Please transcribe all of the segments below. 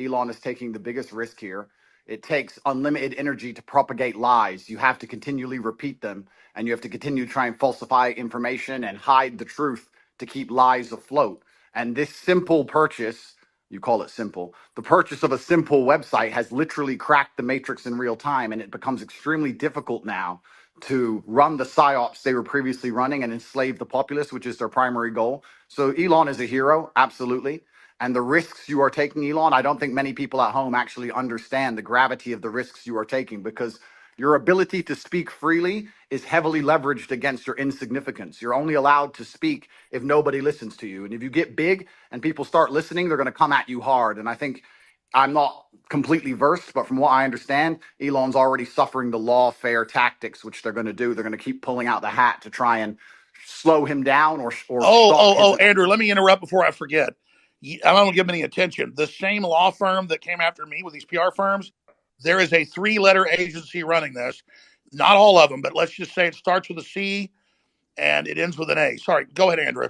Elon is taking the biggest risk here. It takes unlimited energy to propagate lies. You have to continually repeat them, and you have to continue to try and falsify information and hide the truth to keep lies afloat. And this simple purchase, you call it simple, the purchase of a simple website has literally cracked the matrix in real time, and it becomes extremely difficult now to run the psyops they were previously running and enslave the populace, which is their primary goal. So Elon is a hero, absolutely. And the risks you are taking, Elon, I don't think many people at home actually understand the gravity of the risks you are taking, because your ability to speak freely is heavily leveraged against your insignificance. You're only allowed to speak if nobody listens to you. And if you get big and people start listening, they're going to come at you hard. And I think, I'm not completely versed, but from what I understand, Elon's already suffering the lawfare tactics, which they're going to do. They're going to keep pulling out the hat to try and slow him down or stop his. Andrew, let me interrupt before I forget. I don't give him any attention. The same law firm that came after me with these PR firms, there is a 3-letter agency running this. Not all of them, but let's just say it starts with a C and it ends with an A. Sorry, go ahead, Andrew.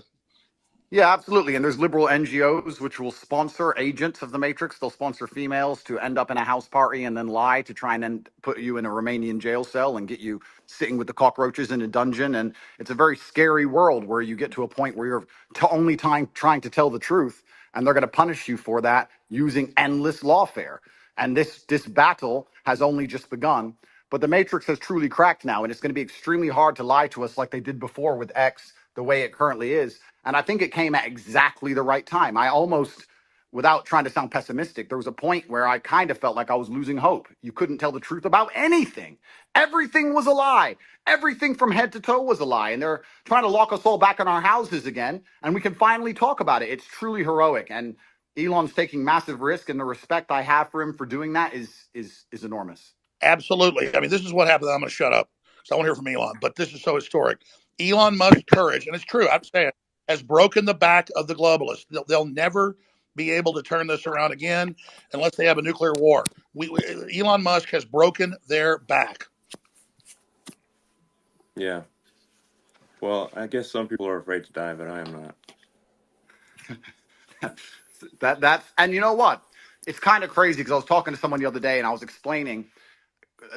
Yeah, absolutely. And there's liberal NGOs which will sponsor agents of the Matrix. They'll sponsor females to end up in a house party and then lie to try and then put you in a Romanian jail cell and get you sitting with the cockroaches in a dungeon. And it's a very scary world where you get to a point where you're only trying to tell the truth, and they're going to punish you for that using endless lawfare. And this battle has only just begun. But the Matrix has truly cracked now, and it's going to be extremely hard to lie to us like they did before with X, the way it currently is. And I think it came at exactly the right time. I almost, without trying to sound pessimistic, there was a point where I kind of felt like I was losing hope. You couldn't tell the truth about anything. Everything was a lie. Everything from head to toe was a lie. And they're trying to lock us all back in our houses again. And we can finally talk about it. It's truly heroic. And Elon's taking massive risk, and the respect I have for him for doing that is enormous. Absolutely. I mean, this is what happened. I'm going to shut up because I want to hear from Elon, but this is so historic. Elon Musk's courage, and it's true, I'm saying, has broken the back of the globalists. They'll never be able to turn this around again unless they have a nuclear war. Elon Musk has broken their back. Yeah. Well, I guess some people are afraid to die, but I am not. That's and you know what? It's kind of crazy because I was talking to someone the other day and I was explaining.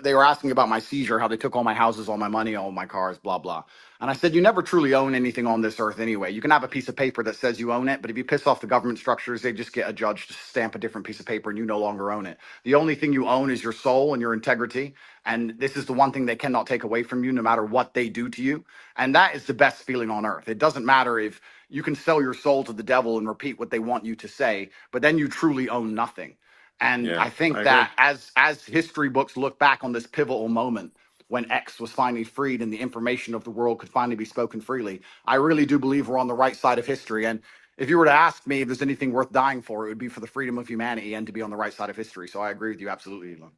They were asking about my seizure, how they took all my houses, all my money, all my cars, blah, blah. And I said, you never truly own anything on this earth anyway. You can have a piece of paper that says you own it, but if you piss off the government structures, they just get a judge to stamp a different piece of paper and you no longer own it. The only thing you own is your soul and your integrity. And this is the one thing they cannot take away from you, no matter what they do to you. And that is the best feeling on earth. It doesn't matter if you can sell your soul to the devil and repeat what they want you to say, but then you truly own nothing. And I think that as history books look back on this pivotal moment when X was finally freed and the information of the world could finally be spoken freely, I really do believe we're on the right side of history. And if you were to ask me if there's anything worth dying for, it would be for the freedom of humanity and to be on the right side of history. So I agree with you absolutely, Elon.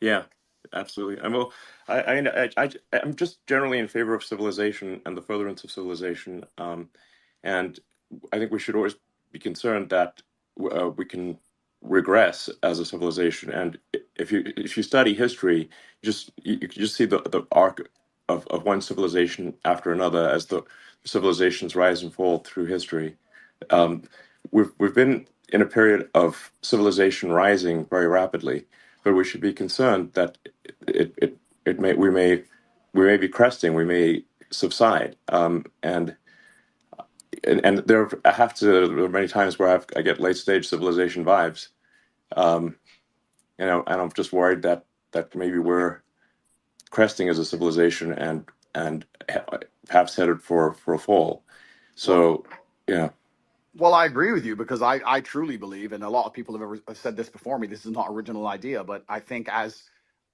Yeah, absolutely. I'm just generally in favor of civilization and the furtherance of civilization. And I think we should always be concerned that we can regress as a civilization. And if you study history, you can just see the arc of one civilization after another as the civilizations rise and fall through history. We've been in a period of civilization rising very rapidly, but we should be concerned that we may be cresting, we may subside, and there are many times where I get late stage civilization vibes, and I'm just worried that maybe we're cresting as a civilization and perhaps headed for a fall. So, yeah. Well, I agree with you because I truly believe, and a lot of people have said this before me, this is not original idea, but I think as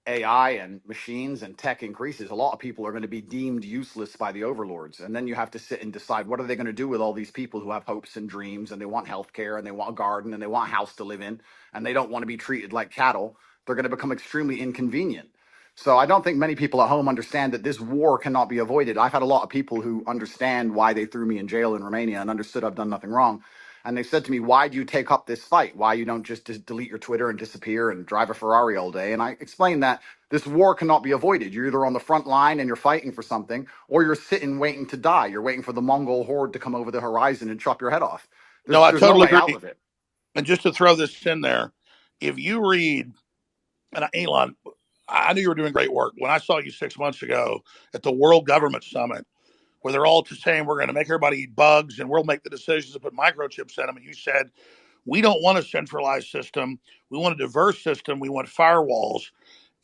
AI and machines and tech increases, a lot of people are going to be deemed useless by the overlords. And then you have to sit and decide, what are they going to do with all these people who have hopes and dreams and they want healthcare and they want a garden and they want a house to live in and they don't want to be treated like cattle? They're going to become extremely inconvenient. So I don't think many people at home understand that this war cannot be avoided. I've had a lot of people who understand why they threw me in jail in Romania and understood I've done nothing wrong. And they said to me, why do you take up this fight? Why you don't just delete your Twitter and disappear and drive a Ferrari all day? And I explained that this war cannot be avoided. You're either on the front line and you're fighting for something, or you're sitting waiting to die. You're waiting for the Mongol horde to come over the horizon and chop your head off. I There's no totally way out agree. of it. And just to throw this in there, if you read, and Elon, I knew you were doing great work. When I saw you 6 months ago at the World Government Summit, where they're all saying we're going to make everybody eat bugs and we'll make the decisions to put microchips in them, and you said, we don't want a centralized system. We want a diverse system. We want firewalls.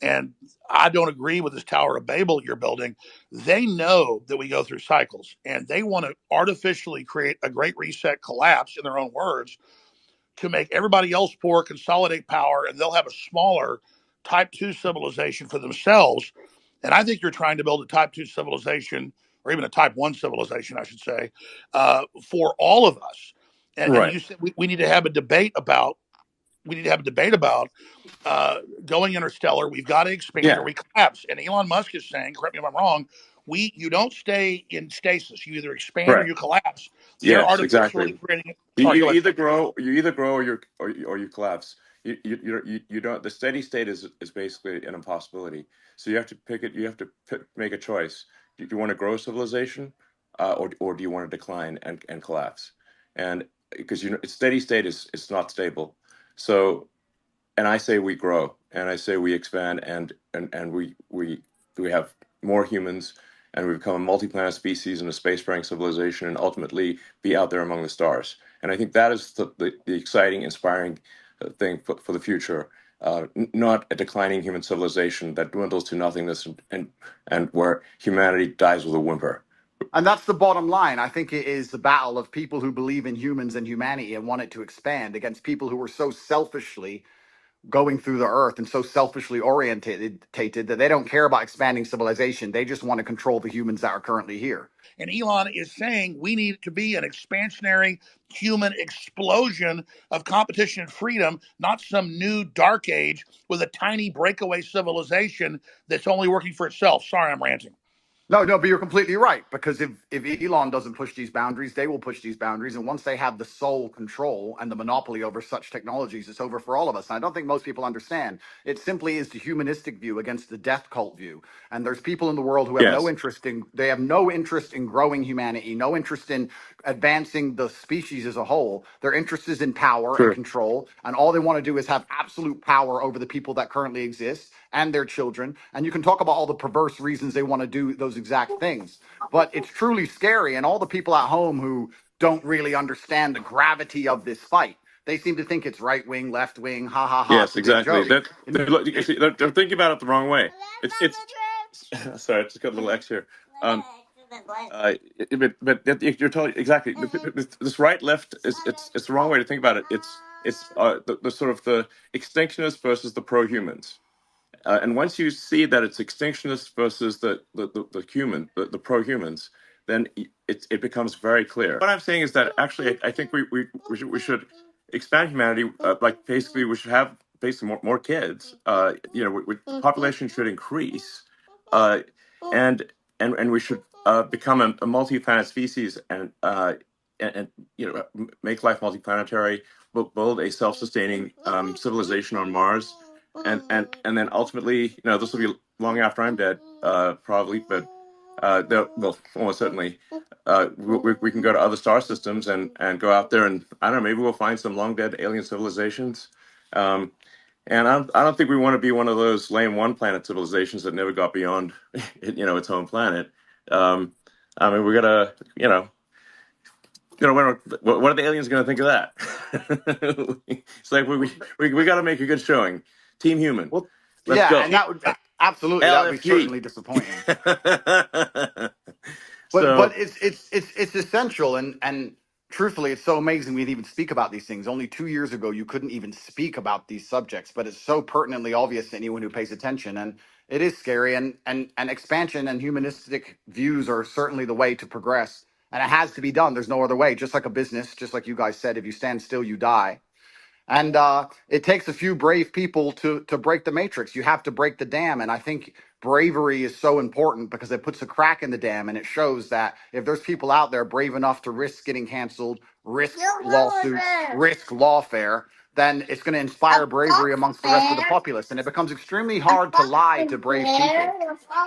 And I don't agree with this Tower of Babel you're building. They know that we go through cycles, and they want to artificially create a great reset collapse, in their own words, to make everybody else poor, consolidate power, and they'll have a smaller type 2 civilization for themselves. And I think you're trying to build a type 2 civilization, or even a type 1 civilization, I should say, for all of us. And Right. you said we need to have a debate about going interstellar. We've got to expand or Yeah. we collapse. And Elon Musk is saying, correct me if I'm wrong, you don't stay in stasis. You either expand or Correct. you collapse. They're Yes, exactly. artificially creating it. You, Sorry, you go ahead. either grow, or you collapse. You don't. The steady state is basically an impossibility. So you have to pick it. You have to make a choice. Do you want to grow civilization, or do you want to decline and collapse? And because steady state is not stable. So, and I say we grow, and I say we expand, and we have more humans, and we become a multi-planet species and a space-faring civilization, and ultimately be out there among the stars. And I think that is the exciting, inspiring thing for the future. Not a declining human civilization that dwindles to nothingness, and where humanity dies with a whimper. And that's the bottom line. I think it is the battle of people who believe in humans and humanity and want it to expand against people who are so selfishly going through the earth and so selfishly orientated that they don't care about expanding civilization. They just want to control the humans that are currently here. And Elon is saying we need to be an expansionary human explosion of competition and freedom, not some new dark age with a tiny breakaway civilization that's only working for itself. Sorry, I'm ranting. No, but you're completely right. Because if Elon doesn't push these boundaries, they will push these boundaries. And once they have the sole control and the monopoly over such technologies, it's over for all of us. And I don't think most people understand. It simply is the humanistic view against the death cult view. And there's people in the world who have Yes, they have no interest in growing humanity, no interest in advancing the species as a whole. Their interest is in power and true. control. And all they want to do is have absolute power over the people that currently exist and their children. And you can talk about all the perverse reasons they want to do those exact things. But it's truly scary. And all the people at home who don't really understand the gravity of this fight, they seem to think it's right wing, left wing, ha ha ha. Yes, It's a big exactly. joke. That they're thinking about it the wrong way. It's sorry, I just got a little X here. But you're totally exactly. This right left is it's the wrong way to think about it. It's the sort of the extinctionists versus the pro humans. And once you see that it's extinctionists versus the pro humans, then it becomes very clear. What I'm saying is that actually, I think we should expand humanity. Like basically, we should have basically more kids. Population should increase, uh, and and we should become a multi-planet species, and make life multiplanetary. Build a self-sustaining civilization on Mars, and then ultimately, this will be long after I'm dead, probably, but well, almost certainly, we can go to other star systems and go out there, and I don't know, maybe we'll find some long dead alien civilizations. Um, and I don't think we want to be one of those lame one planet civilizations that never got beyond, its home planet. Um, I mean, we gotta, what are the aliens going to think of that? It's like we got to make a good showing. Team Human, Well, let's yeah, go. and that would absolutely that would be LFG. certainly disappointing. But So it's essential, and truthfully, it's so amazing we'd even speak about these things. Only 2 years ago, you couldn't even speak about these subjects, but it's so pertinently obvious to anyone who pays attention, and it is scary. And expansion and humanistic views are certainly the way to progress, and it has to be done. There's no other way. Just like a business, just like you guys said, if you stand still, you die. And it takes a few brave people to break the matrix. You have to break the dam, and I think bravery is so important because it puts a crack in the dam, and it shows that if there's people out there brave enough to risk getting canceled, risk lawsuits, risk lawfare, then it's going to inspire bravery amongst the rest of the populace. And it becomes extremely hard to lie to brave people.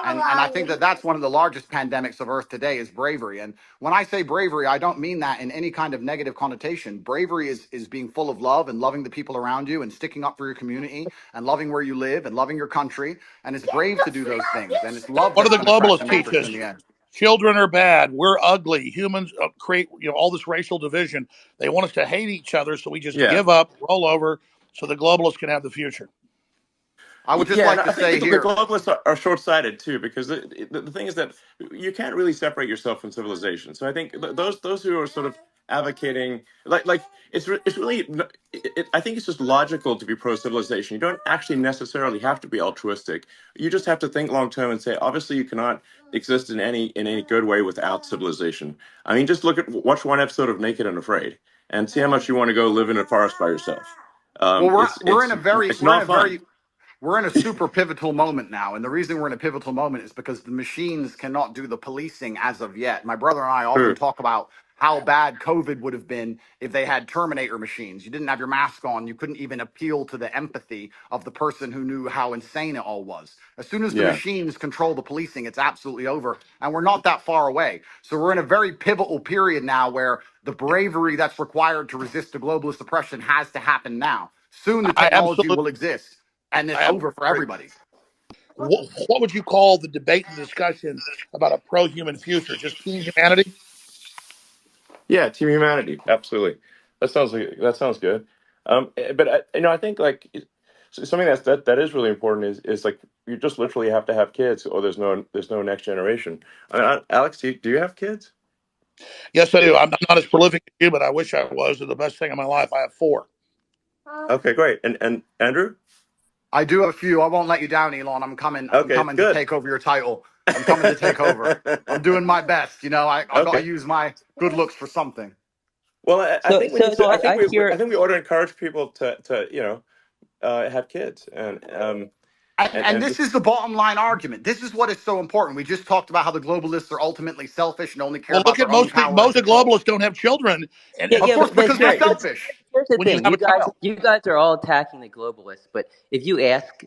And I think that that's one of the largest pandemics of Earth today is bravery. And when I say bravery, I don't mean that in any kind of negative connotation. Bravery is being full of love and loving the people around you and sticking up for your community and loving where you live and loving your country. And it's brave to do those things. And it's love What do that's the going to crack the globalists teach matrix in us? the end. Children are bad. We're ugly. Humans create all this racial division. They want us to hate each other, so we just Yeah. give up, roll over, so the globalists can have the future. I would just Yeah, and like I to think say the here, globalists are short-sighted too, because the thing is that you can't really separate yourself from civilization. So I think those who are sort of advocating like it's really I think it's just logical to be pro-civilization. You don't actually necessarily have to be altruistic. You just have to think long-term and say, obviously, you cannot exist in any good way without civilization. I mean, just watch one episode of Naked and Afraid, and see how much you want to go live in a forest by yourself. well, It's we're in it's a very it's not fun. we're in a super pivotal moment now. And the reason we're in a pivotal moment is because the machines cannot do the policing as of yet. My brother and I often True. talk about how bad COVID would have been if they had Terminator machines. You didn't have your mask on. You couldn't even appeal to the empathy of the person who knew how insane it all was. As soon as the Yeah. machines control the policing, it's absolutely over. And we're not that far away. So we're in a very pivotal period now where the bravery that's required to resist the globalist oppression has to happen now. Soon the I technology absolutely, will exist and I it's absolutely over for agree. everybody. What would you call the debate and the discussion about a pro-human future? Just team humanity? Yeah, Team Humanity. Absolutely. That sounds good. But I think like something that is really important is like you just literally have to have kids, or there's no next generation. Alex, do you have kids? Yes, I do. I'm not as prolific as you, but I wish I was. They're the best thing in my life. I have four. Okay, great. And Andrew? I do have a few. I won't let you down, Elon. I'm coming. I'm Okay, coming to good. take over your title. I'm coming to take over. I'm doing my best. You know, I got to Okay. use my good looks for something. Well, I So, think we so, need to. so I I, think I I hear, think we ought to encourage people to have kids And and this just is the bottom line argument. This is what is so important. We just talked about how the globalists are ultimately selfish and only care Well, about look at their own power and most of the control. globalists don't have children, yeah, Of yeah, course, but because they're what here, happens selfish. here's the when you thing. have a child? You guys are all attacking the globalists, but if you ask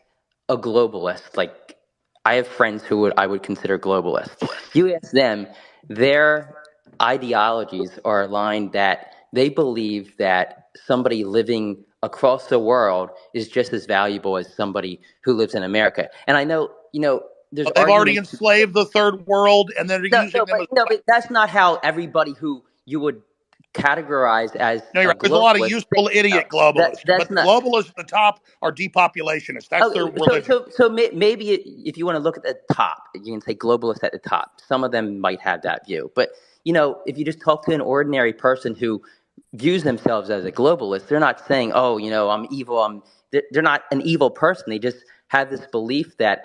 a globalist, like I have friends who I would consider globalists, you ask them, their ideologies are aligned that they believe that somebody living across the world is just as valuable as somebody who lives in America. And I know, there's They've already arguments. enslaved the third world, and they're No, using them as no, but that's not how everybody who you would categorize as no, you're a right. There's a lot of globalist useful thinks. No, idiot globalists, but that's the not. globalists at the top are depopulationists. That's their Oh, so religion. so so maybe if you want to look at the top, you can say globalist at the top. Some of them might have that view, but if you just talk to an ordinary person who views themselves as a globalist, they're not saying, "Oh, I'm evil." They're not an evil person. They just have this belief that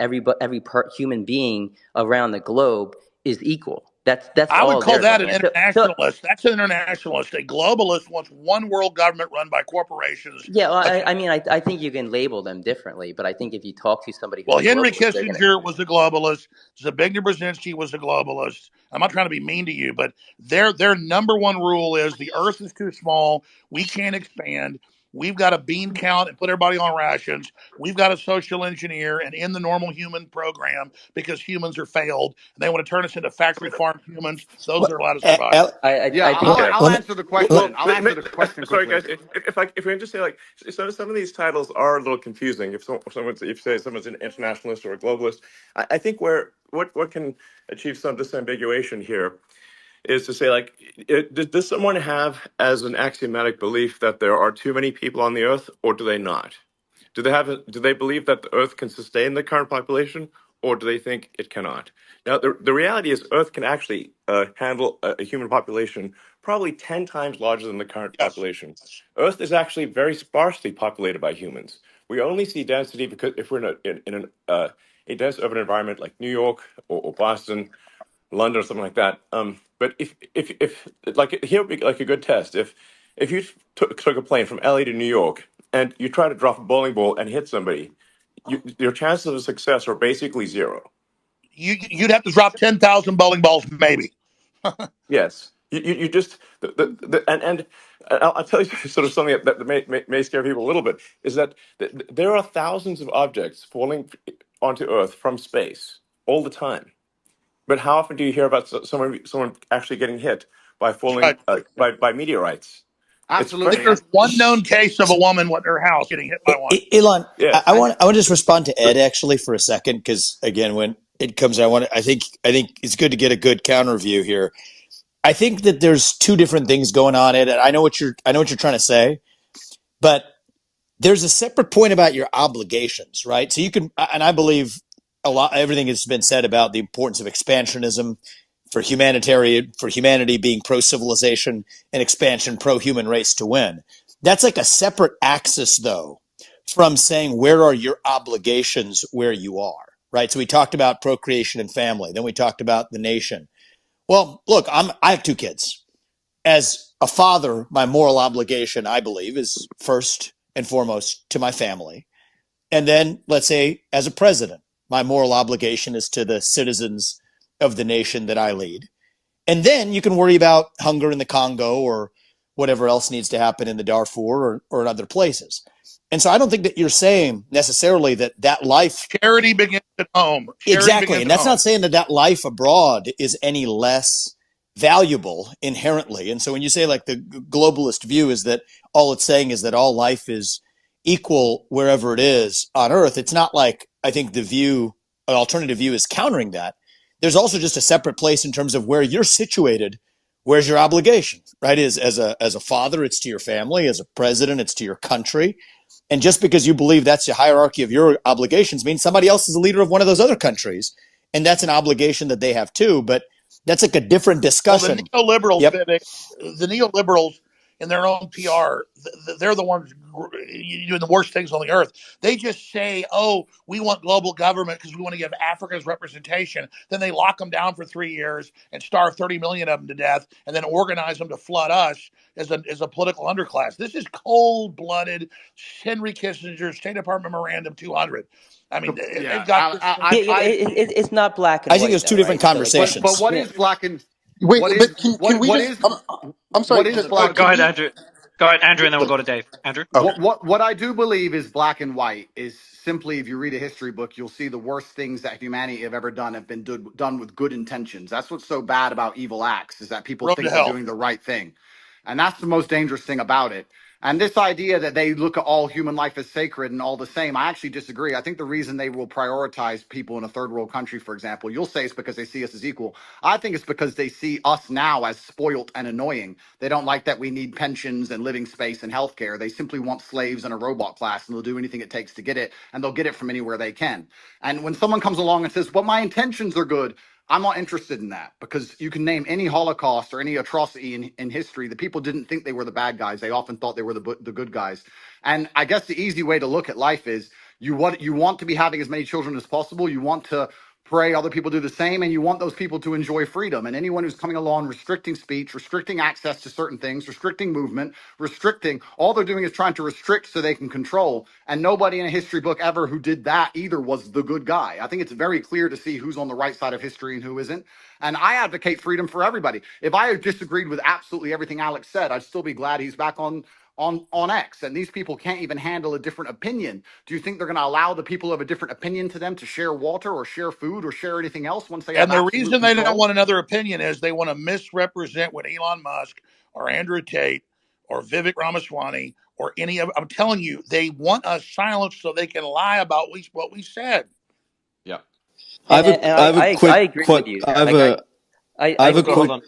human being around the globe is equal. That's I would all call they're that an looking at. So internationalist. That's an internationalist. A globalist wants one world government run by corporations. yeah, well, A I mean, I think you can label them differently, but I think if you talk to somebody who's Well, a Henry globalist, they're gonna. Kissinger was a globalist. Zbigniew Brzezinski was a globalist. I'm not trying to be mean to you, but their number one rule is the Earth is too small. We can't expand. We've got to bean count and put everybody on rations. We've got to social engineer and end the normal human program because humans are failed. And they want to turn us into factory farm humans. Those Well, that are allowed to survive. Yeah, I think well, they're. I'll let me. answer the well, question. I'll answer the question sorry quickly. guys. If we can just say like some of these titles are a little confusing. If you say someone's an internationalist or a globalist, I think where what can achieve some disambiguation here is to say like does someone have as an axiomatic belief that there are too many people on the earth, or do they not? Do they believe that the Earth can sustain the current population, or do they think it cannot? Now, the reality is, Earth can actually handle a human population probably 10 times larger than the current Yes. population. Earth is actually very sparsely populated by humans. We only see density because if we're a dense urban environment like New York or Boston, London or something like that. But if like here would be like a good test. If you took a plane from LA to New York and you try to drop a bowling ball and hit somebody, your chances of success are basically zero. You'd have to drop 10,000 bowling balls, maybe. Yes, you just and I'll tell you sort of something that may scare people a little bit, is that there are thousands of objects falling onto Earth from space all the time. But how often do you hear about someone actually getting hit by falling Right. by meteorites? It's I think Absolutely. very there's one known case of a woman in her house getting hit by one. Elon, yes. I want to just respond to Ed actually for a second because again, when it comes, I think it's good to get a good counter view here. I think that there's two different things going on, Ed. And I know what you're trying to say, but there's a separate point about your obligations, right? So you can, and I believe everything has been said about the importance of expansionism for humanity being pro civilization and expansion pro human race to win. That's like a separate axis though from saying where are your obligations where you are, right? So we talked about procreation and family, then we talked about the nation. Well, look, I have two kids. As a father, my moral obligation, I believe, is first and foremost to my family. And then, let's say, as a president, my moral obligation is to the citizens of the nation that I lead. And then you can worry about hunger in the Congo or whatever else needs to happen in the Darfur or in other places. And so I don't think that you're saying necessarily that life. Charity begins at home. Charity Exactly. begins And at that's home. not saying that life abroad is any less valuable inherently. And so when you say like the globalist view is that all it's saying is that all life is equal wherever it is on Earth, it's not like I think an alternative view is countering that. There's also just a separate place in terms of where you're situated. Where's your obligation, right? Is as a father, it's to your family. As a president, it's to your country. And just because you believe that's the hierarchy of your obligations means somebody else is the leader of one of those other countries. And that's an obligation that they have too. But that's like a different Well, the discussion. neoliberals, Yep. the neoliberals in their own PR, they're the ones doing the worst things on the earth. They just say, "Oh, we want global government because we want to give Africa's representation." Then they lock them down for 3 years and starve 30 million of them to death, and then organize them to flood us as a political underclass. This is cold-blooded Henry Kissinger's State Department Memorandum 200. I mean, they've Yeah, got this Yeah, thing. it's not black and I think white there's though, two different right? So like, but conversations. what yeah. is black and Wait, what is but can we just? I'm sorry. what is Just black? Go can ahead, we? Andrew. Go ahead, Andrew, and then we'll go to Dave. Andrew. Okay. What I do believe is black and white is simply, if you read a history book, you'll see the worst things that humanity have ever done have been done with good intentions. That's what's so bad about evil acts, is that people Road to think they're hell. doing the right thing. And that's the most dangerous thing about it. And this idea that they look at all human life as sacred and all the same, I actually disagree. I think the reason they will prioritize people in a third world country, for example, you'll say it's because they see us as equal. I think it's because they see us now as spoilt and annoying. They don't like that we need pensions and living space and healthcare. They simply want slaves and a robot class, and they'll do anything it takes to get it, and they'll get it from anywhere they can. And when someone comes along and says, "Well, my intentions are good," I'm not interested in that, because you can name any Holocaust or any atrocity in history. The people didn't think they were the bad guys. They often thought they were the good guys. And I guess the easy way to look at life is you want to be having as many children as possible. You want to pray other people do the same, and you want those people to enjoy freedom. And anyone who's coming along restricting speech, restricting access to certain things, restricting movement, restricting, all they're doing is trying to restrict so they can control. And nobody in a history book ever who did that either was the good guy. I think it's very clear to see who's on the right side of history and who isn't. And I advocate freedom for everybody. If I had disagreed with absolutely everything Alex said, I'd still be glad he's back on X. And these people can't even handle a different opinion. Do you think they're going to allow the people of a different opinion to them to share water or share food or share anything else once they have And the absolute reason they don't control? want another opinion is they want to misrepresent what Elon Musk or Andrew Tate or Vivek Ramaswamy or any of. I'm telling you, they want us silenced so they can lie about what we said. Yeah. I have a I quick, agree with you. I have Like a, I I have We'll a go. think. Hold quick, on.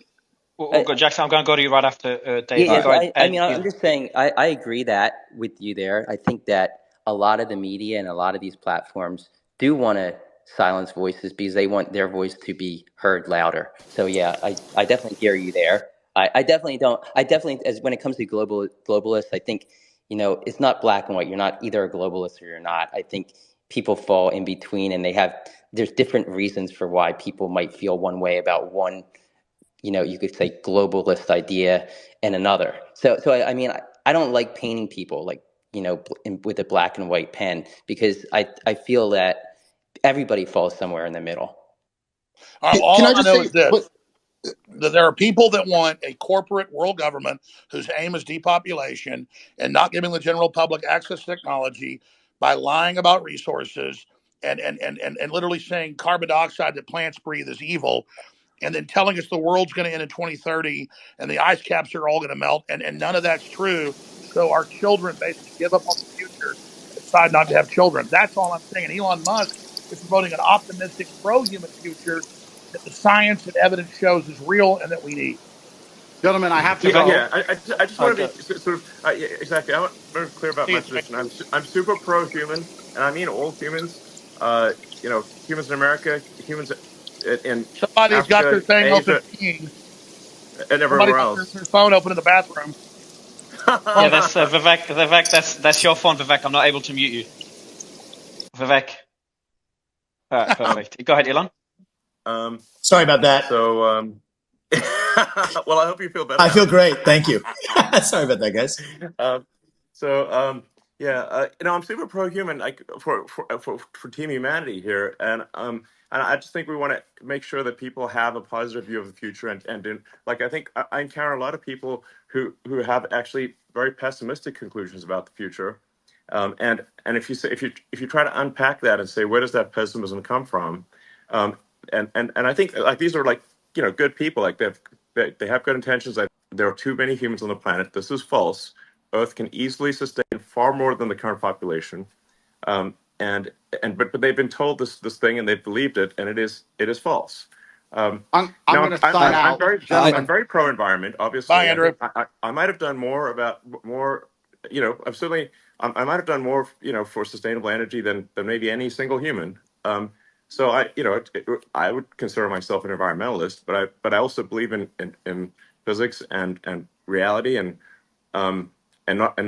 We'll I, go, Jackson. I'm going to go to you right after Yeah, Dave. all But right. go ahead, I Ed. mean, I'm just saying, I agree that with you there. I think that a lot of the media and a lot of these platforms do want to silence voices because they want their voice to be heard louder. So yeah, I definitely hear you there. I definitely don't. I definitely, as when it comes to globalists, I think, it's not black and white. You're not either a globalist or you're not. I think people fall in between, and there's different reasons for why people might feel one way about one, you could say globalist idea and another. So I mean, I don't like painting people like, with a black and white pen, because I feel that everybody falls somewhere in the middle. Can All I I just know say is this. what? There are people that want a corporate world government whose aim is depopulation and not giving the general public access to technology by lying about resources and literally saying carbon dioxide that plants breathe is evil, and then telling us the world's going to end in 2030 and the ice caps are all going to melt, and none of that's true. So our children basically give up on the future and decide not to have children. That's all I'm saying. And Elon Musk is promoting an optimistic, pro-human future that the science and evidence shows is real and that we need. Gentlemen, I have to Scott. go. I just want to be sort of yeah, exactly. I want to be clear about See my you, Tate. position. I'm super pro human, and I mean all humans. Humans in America, humans in Somebody's got Africa, their thing open Asia, peeing. and Somebody's everywhere got else. their phone open in the bathroom. Yeah, Phone. that's Vivek. Vivek, that's your phone, Vivek. I'm not able to mute you, Vivek. All right, um, perfect. Go ahead, Elon. um, Sorry about that. so, well, I hope you feel better I now. feel great. Thank you. Sorry about that, guys. um, so yeah, I'm super pro-human, like for Team Humanity here, and I just think we want to make sure that people have a positive view of the future, like I think I encounter a lot of people who have actually very pessimistic conclusions about the future, and if you try to unpack that and say where does that pessimism come from, um, and I think like these are like good people, like they have good intentions. There are too many humans on the planet. This is false. Earth can easily sustain far more than the current population. Um, and but they've been told this thing and they've believed it, and it is false. I'm Now going to All sign right. I'm out, very I I'm gentlemen. very pro environment. Bye, Obviously, I Andrew. think I might have done more about more. I'm certainly I might have done more for sustainable energy than maybe any single human. So I would consider myself an environmentalist, but I also believe in physics and reality and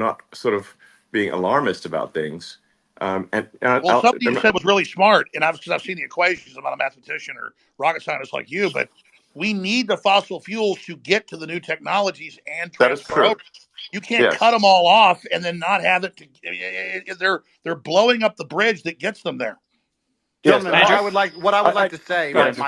not sort of being alarmist about things. Well, something you said was really smart, and because I've seen the equations. I'm not a mathematician or rocket scientist like you, but we need the fossil fuels to get to the new technologies and that is transfer over. true. You can't cut Yes. them all off and then not have it. They're blowing up the bridge that gets them there. Yes. Gentlemen, Andrew. what I would I like to say, Go ahead, Andrew.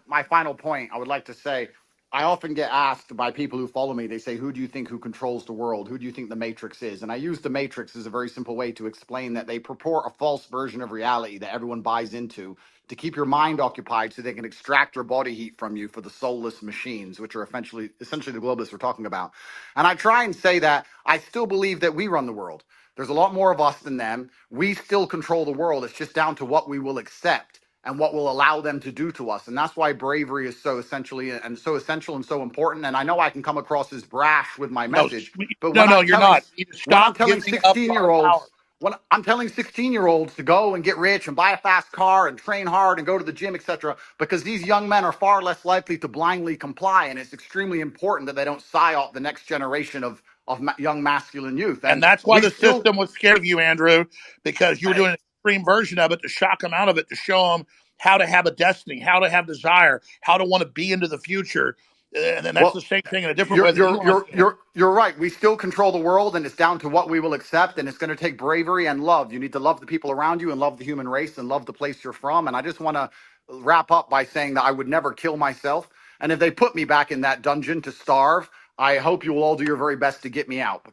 my final point, I would like to say, I often get asked by people who follow me, they say, who do you think who controls the world? Who do you think the Matrix is? And I use the Matrix as a very simple way to explain that they purport a false version of reality that everyone buys into to keep your mind occupied so they can extract your body heat from you for the soulless machines, which are essentially the globalists we're talking about. And I try and say that I still believe that we run the world. There's a lot more of us than them. We still control the world. It's just down to what we will accept and what will allow them to do to us. And that's why bravery is so essential and so important. And I know I can come across as brash with my No, message, but no, you're not. You need to when I'm stop telling giving up 16 our year power. olds when I'm telling 16-year-olds to go and get rich and buy a fast car and train hard and go to the gym, etc., because these young men are far less likely to blindly comply, and it's extremely important that they don't psyop the next generation of young masculine youth. And And that's why we the still, system was scared of you, Andrew, because you were I, doing an extreme version of it to shock them out of it, to show them how to have a destiny, how to have desire, how to want to be into the future. And then that's the well, same thing in a different way that Elon's doing it. you're right. We still control the world, and it's down to what we will accept. And it's going to take bravery and love. You need to love the people around you, and love the human race, and love the place you're from. And I just want to wrap up by saying that I would never kill myself. And if they put me back in that dungeon to starve, I hope you will all do your very best to get me out.